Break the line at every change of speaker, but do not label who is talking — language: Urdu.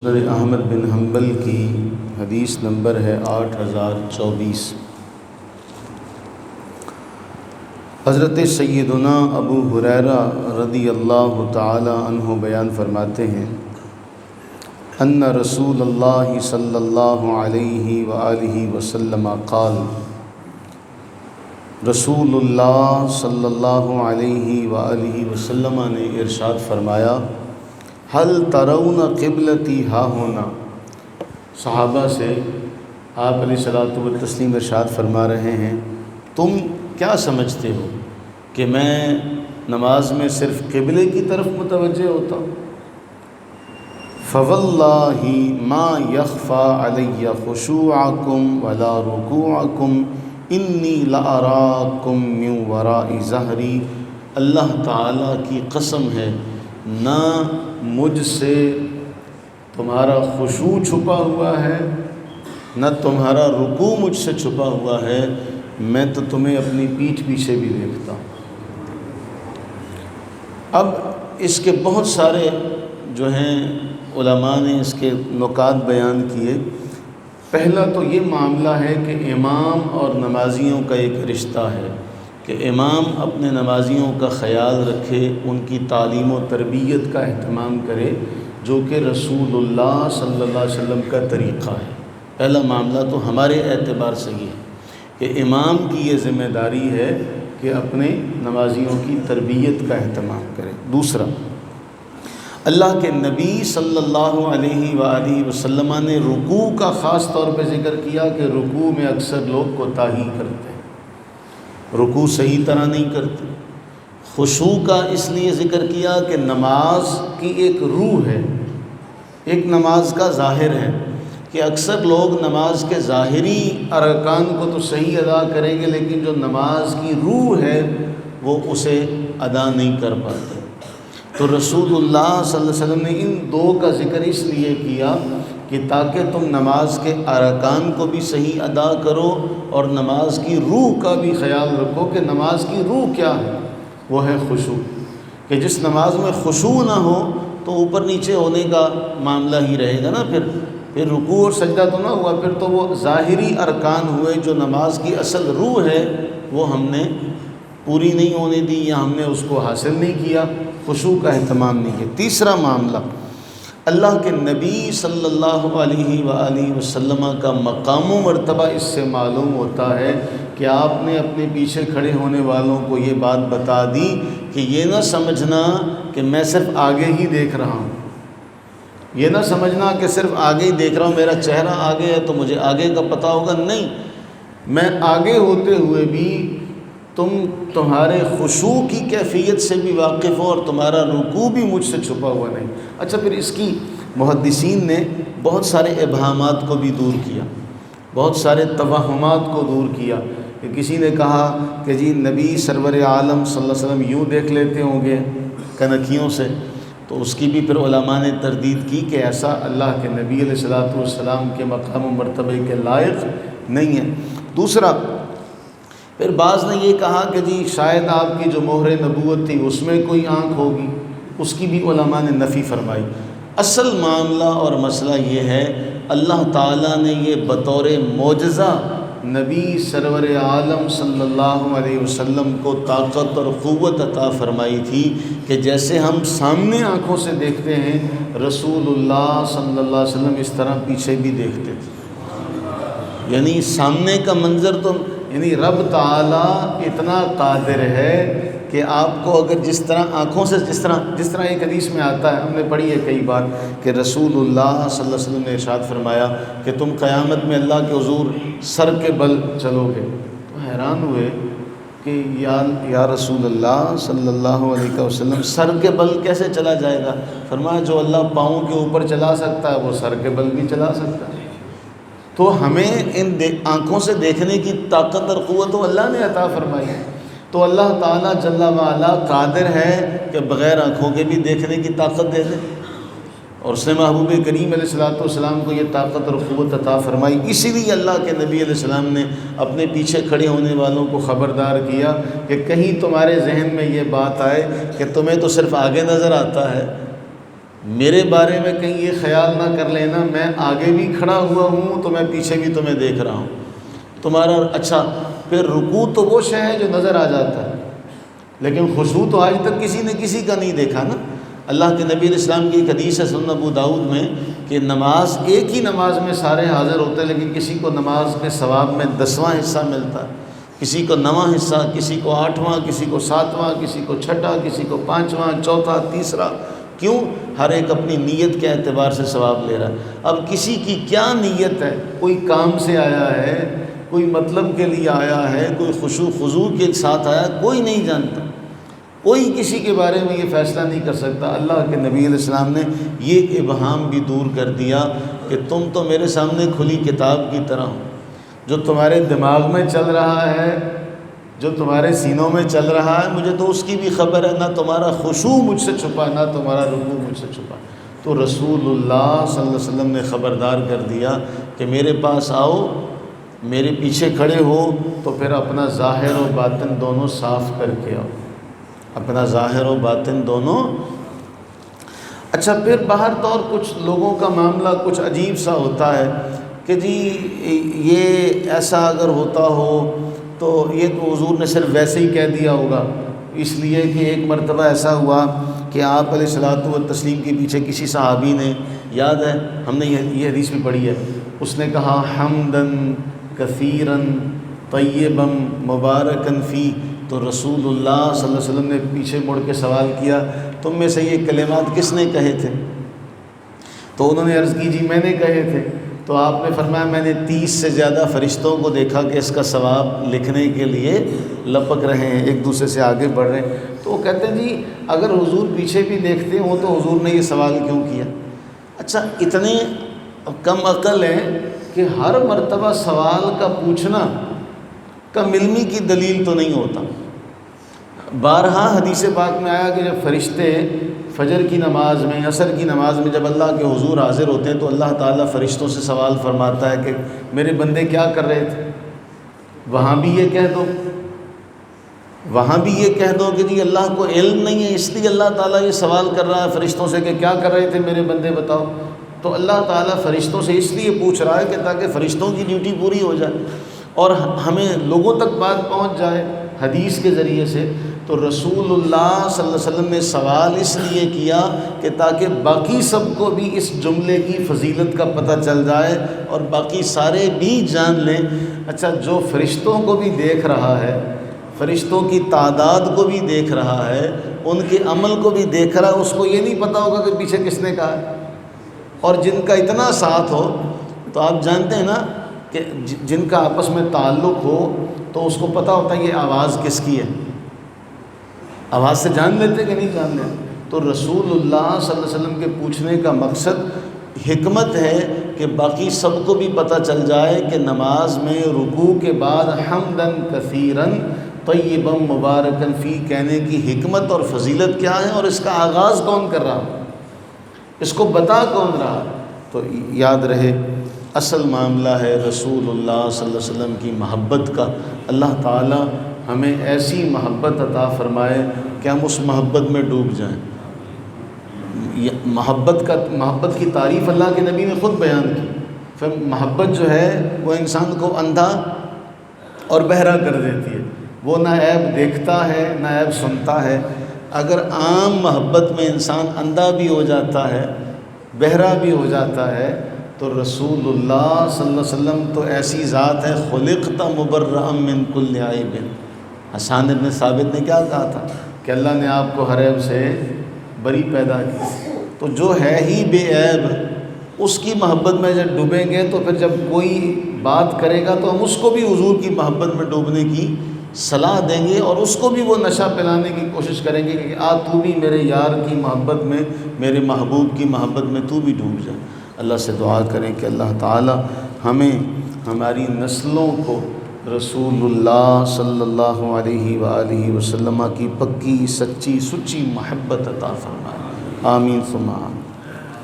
مسند احمد بن حنبل کی حدیث نمبر ہے 8024۔ حضرت سیدنا ابو ہریرہ رضی اللہ تعالی عنہ بیان فرماتے ہیں ان رسول اللہ صلی اللہ علیہ وآلہ وسلم قال، رسول اللہ صلی اللہ علیہ وآلہ وسلم نے ارشاد فرمایا، حل ترون قبلتی ہا ہونا۔ صحابہ سے آپ علیہ الصلوۃ والتسلیم ارشاد فرما رہے ہیں، تم کیا سمجھتے ہو کہ میں نماز میں صرف قبلے کی طرف متوجہ ہوتا ہوں؟ فواللہ ما یخفی علی خشوعکم ولا رکوعکم انی لاراکم من وراء ظہری۔ اللہ تعالیٰ کی قسم ہے، نہ مجھ سے تمہارا خشوع چھپا ہوا ہے، نہ تمہارا رکوع مجھ سے چھپا ہوا ہے، میں تو تمہیں اپنی پیٹھ پیچھے بھی دیکھتا ہوں۔ اب اس کے بہت سارے جو ہیں علماء نے اس کے نکات بیان کیے۔ پہلا تو یہ معاملہ ہے کہ امام اور نمازیوں کا ایک رشتہ ہے کہ امام اپنے نمازیوں کا خیال رکھے، ان کی تعلیم و تربیت کا اہتمام کرے، جو کہ رسول اللہ صلی اللہ علیہ وسلم کا طریقہ ہے۔ پہلا معاملہ تو ہمارے اعتبار سے یہ ہے کہ امام کی یہ ذمہ داری ہے کہ اپنے نمازیوں کی تربیت کا اہتمام کرے۔ دوسرا، اللہ کے نبی صلی اللہ علیہ وآلہ وسلم نے رکوع کا خاص طور پہ ذکر کیا کہ رکوع میں اکثر لوگ کوتاہی کرتے ہیں، رکوع صحیح طرح نہیں کرتے۔ خشوع کا اس لیے ذکر کیا کہ نماز کی ایک روح ہے، ایک نماز کا ظاہر ہے کہ اکثر لوگ نماز کے ظاہری ارکان کو تو صحیح ادا کریں گے، لیکن جو نماز کی روح ہے وہ اسے ادا نہیں کر پاتے۔ تو رسول اللہ صلی اللہ علیہ وسلم نے ان دو کا ذکر اس لیے کیا کہ تاکہ تم نماز کے ارکان کو بھی صحیح ادا کرو اور نماز کی روح کا بھی خیال رکھو کہ نماز کی روح کیا ہے، وہ ہے خشوع، کہ جس نماز میں خشوع نہ ہو تو اوپر نیچے ہونے کا معاملہ ہی رہے گا نا، پھر رکوع اور سجدہ تو نہ ہوا، پھر تو وہ ظاہری ارکان ہوئے، جو نماز کی اصل روح ہے وہ ہم نے پوری نہیں ہونے دی یا ہم نے اس کو حاصل نہیں کیا، خشوع کا اہتمام نہیں کیا۔ تیسرا معاملہ، اللہ کے نبی صلی اللہ علیہ وآلہ وسلم کا مقام و مرتبہ اس سے معلوم ہوتا ہے کہ آپ نے اپنے پیچھے کھڑے ہونے والوں کو یہ بات بتا دی کہ یہ نہ سمجھنا کہ میں صرف آگے ہی دیکھ رہا ہوں، یہ نہ سمجھنا کہ صرف آگے ہی دیکھ رہا ہوں، میرا چہرہ آگے ہے تو مجھے آگے کا پتہ ہوگا، نہیں، میں آگے ہوتے ہوئے بھی تمہارے خشوع کی کیفیت سے بھی واقف ہو اور تمہارا رکوع بھی مجھ سے چھپا ہوا نہیں۔ اچھا، پھر اس کی محدثین نے بہت سارے ابہامات کو بھی دور کیا، بہت سارے توہمات کو دور کیا، کہ کسی نے کہا کہ جی نبی سرور عالم صلی اللہ علیہ وسلم یوں دیکھ لیتے ہوں گے کنکھیوں سے، تو اس کی بھی پھر علماء نے تردید کی کہ ایسا اللہ کے نبی علیہ الصلوۃ والسلام کے مقام و مرتبے کے لائق نہیں ہے۔ دوسرا، پھر بعض نے یہ کہا کہ جی شاید آپ کی جو مہر نبوت تھی اس میں کوئی آنکھ ہوگی، اس کی بھی علماء نے نفی فرمائی۔ اصل معاملہ اور مسئلہ یہ ہے، اللہ تعالیٰ نے یہ بطور معجزہ نبی سرور عالم صلی اللہ علیہ وسلم کو طاقت اور قوت عطا فرمائی تھی کہ جیسے ہم سامنے آنکھوں سے دیکھتے ہیں، رسول اللہ صلی اللہ علیہ وسلم اس طرح پیچھے بھی دیکھتے تھے، یعنی سامنے کا منظر تو یعنی رب تعالیٰ اتنا قادر ہے کہ آپ کو اگر جس طرح آنکھوں سے جس طرح ایک حدیث میں آتا ہے، ہم نے پڑھی ہے کئی بار، کہ رسول اللہ صلی اللہ علیہ وسلم نے ارشاد فرمایا کہ تم قیامت میں اللہ کے حضور سر کے بل چلو گے، تو حیران ہوئے کہ یا رسول اللہ صلی اللہ علیہ وسلم سر کے بل کیسے چلا جائے گا؟ فرمایا جو اللہ پاؤں کے اوپر چلا سکتا ہے وہ سر کے بل بھی چلا سکتا ہے۔ تو ہمیں ان آنکھوں سے دیکھنے کی طاقت اور قوت تو اللہ نے عطا فرمائی ہے، تو اللہ تعالیٰ جل وعلا قادر ہے کہ بغیر آنکھوں کے بھی دیکھنے کی طاقت دے دے، اور اس نے محبوب کریم علیہ الصلوۃ والسلام کو یہ طاقت اور قوت عطا فرمائی۔ اسی لیے اللہ کے نبی علیہ السلام نے اپنے پیچھے کھڑے ہونے والوں کو خبردار کیا کہ کہیں تمہارے ذہن میں یہ بات آئے کہ تمہیں تو صرف آگے نظر آتا ہے، میرے بارے میں کہیں یہ خیال نہ کر لینا میں آگے بھی کھڑا ہوا ہوں تو میں پیچھے بھی تمہیں دیکھ رہا ہوں تمہارا. اچھا پھر رکوع تو وہ شے ہے جو نظر آ جاتا ہے، لیکن خشوع تو آج تک کسی نے کسی کا نہیں دیکھا نا. اللہ کے نبی علیہ السلام کی ایک حدیث ہے سنن ابو داؤد میں کہ نماز ایک ہی نماز میں سارے حاضر ہوتے ہیں، لیکن کسی کو نماز کے ثواب میں 10واں حصہ ملتا ہے، کسی کو 9واں حصہ، کسی کو 8واں، کسی کو 7واں، کسی کو 6واں، کسی کو 5واں، 4تھا، تیسرا. کیوں؟ ہر ایک اپنی نیت کے اعتبار سے ثواب لے رہا ہے. اب کسی کی کیا نیت ہے، کوئی کام سے آیا ہے، کوئی مطلب کے لیے آیا ہے، کوئی خشوع خضوع کے ساتھ آیا، کوئی نہیں جانتا. کوئی کسی کے بارے میں یہ فیصلہ نہیں کر سکتا. اللہ کے نبی علیہ السلام نے یہ ابہام بھی دور کر دیا کہ تم تو میرے سامنے کھلی کتاب کی طرح ہو. جو تمہارے دماغ میں چل رہا ہے، جو تمہارے سینوں میں چل رہا ہے، مجھے تو اس کی بھی خبر ہے. نہ تمہارا خشوع مجھ سے چھپا، نہ تمہارا رکوع مجھ سے چھپا. تو رسول اللہ صلی اللہ علیہ وسلم نے خبردار کر دیا کہ میرے پاس آؤ، میرے پیچھے کھڑے ہو تو پھر اپنا ظاہر و باطن دونوں صاف کر کے آؤ، اپنا ظاہر و باطن دونوں. اچھا پھر باہر طور کچھ لوگوں کا معاملہ کچھ عجیب سا ہوتا ہے کہ جی یہ ایسا اگر ہوتا ہو تو یہ تو حضور نے صرف ویسے ہی کہہ دیا ہوگا. اس لیے کہ ایک مرتبہ ایسا ہوا کہ آپ علیہ الصلوۃ والتسلیم کے پیچھے کسی صحابی نے، یاد ہے ہم نے یہ حدیث بھی پڑھی ہے، اس نے کہا حمدن کثیرن طیبا مبارکن فی. تو رسول اللہ صلی اللہ علیہ وسلم نے پیچھے مڑ کے سوال کیا تم میں سے یہ کلمات کس نے کہے تھے؟ تو انہوں نے عرض کی جی میں نے کہے تھے. تو آپ نے فرمایا میں نے 30 سے زیادہ فرشتوں کو دیکھا کہ اس کا ثواب لکھنے کے لیے لپک رہے ہیں، ایک دوسرے سے آگے بڑھ رہے ہیں. تو وہ کہتے ہیں جی اگر حضور پیچھے بھی دیکھتے ہوں تو حضور نے یہ سوال کیوں کیا؟ اچھا اتنے کم عقل ہیں کہ ہر مرتبہ سوال کا پوچھنا کم علمی کی دلیل تو نہیں ہوتا. بارہا حدیث پاک میں آیا کہ جب فرشتے فجر کی نماز میں، عصر کی نماز میں جب اللہ کے حضور حاضر ہوتے ہیں تو اللہ تعالیٰ فرشتوں سے سوال فرماتا ہے کہ میرے بندے کیا کر رہے تھے؟ وہاں بھی یہ کہہ دو، وہاں بھی یہ کہہ دو کہ جی اللہ کو علم نہیں ہے، اس لیے اللہ تعالیٰ یہ سوال کر رہا ہے فرشتوں سے کہ کیا کر رہے تھے میرے بندے بتاؤ. تو اللہ تعالیٰ فرشتوں سے اس لیے پوچھ رہا ہے کہ تاکہ فرشتوں کی ڈیوٹی پوری ہو جائے اور ہمیں لوگوں تک بات پہنچ جائے حدیث کے ذریعے سے. تو رسول اللہ صلی اللہ علیہ وسلم نے سوال اس لیے کیا کہ تاکہ باقی سب کو بھی اس جملے کی فضیلت کا پتہ چل جائے اور باقی سارے بھی جان لیں. اچھا جو فرشتوں کو بھی دیکھ رہا ہے، فرشتوں کی تعداد کو بھی دیکھ رہا ہے، ان کے عمل کو بھی دیکھ رہا ہے، اس کو یہ نہیں پتہ ہوگا کہ پیچھے کس نے کہا ہے. اور جن کا اتنا ساتھ ہو تو آپ جانتے ہیں نا کہ جن کا آپس میں تعلق ہو تو اس کو پتہ ہوتا ہے یہ آواز کس کی ہے، آواز سے جان لیتے کہ نہیں جان لیتے. تو رسول اللہ صلی اللہ علیہ وسلم کے پوچھنے کا مقصد حکمت ہے کہ باقی سب کو بھی پتہ چل جائے کہ نماز میں رکوع کے بعد حمدن کثیرن طیبا مبارکن فی کہنے کی حکمت اور فضیلت کیا ہے اور اس کا آغاز کون کر رہا، اس کو بتا کون رہا. تو یاد رہے اصل معاملہ ہے رسول اللہ صلی اللہ علیہ وسلم کی محبت کا. اللہ تعالی ہمیں ایسی محبت عطا فرمائے کہ ہم اس محبت میں ڈوب جائیں. محبت کی تعریف اللہ کے نبی نے خود بیان کی. پھر محبت جو ہے وہ انسان کو اندھا اور بہرا کر دیتی ہے، وہ نہ عیب دیکھتا ہے نہ عیب سنتا ہے. اگر عام محبت میں انسان اندھا بھی ہو جاتا ہے، بہرا بھی ہو جاتا ہے، تو رسول اللہ صلی اللہ علیہ وسلم تو ایسی ذات ہے خلقت مبرأ من کل عیب. حسان ابن ثابت نے کیا کہا تھا کہ اللہ نے آپ کو ہر عیب سے بری پیدا کی. تو جو ہے ہی بے عیب اس کی محبت میں جب ڈوبیں گے تو پھر جب کوئی بات کرے گا تو ہم اس کو بھی حضور کی محبت میں ڈوبنے کی صلاح دیں گے اور اس کو بھی وہ نشہ پلانے کی کوشش کریں گے کہ تو بھی میرے یار کی محبت میں، میرے محبوب کی محبت میں تو بھی ڈوب جائے. اللہ سے دعا کریں کہ اللہ تعالی ہمیں ہماری نسلوں کو رسول اللہ صلی اللہ علیہ وآلہ وسلم کی پکی سچی سچی محبت عطا فرمائے. آمین ثم آمین.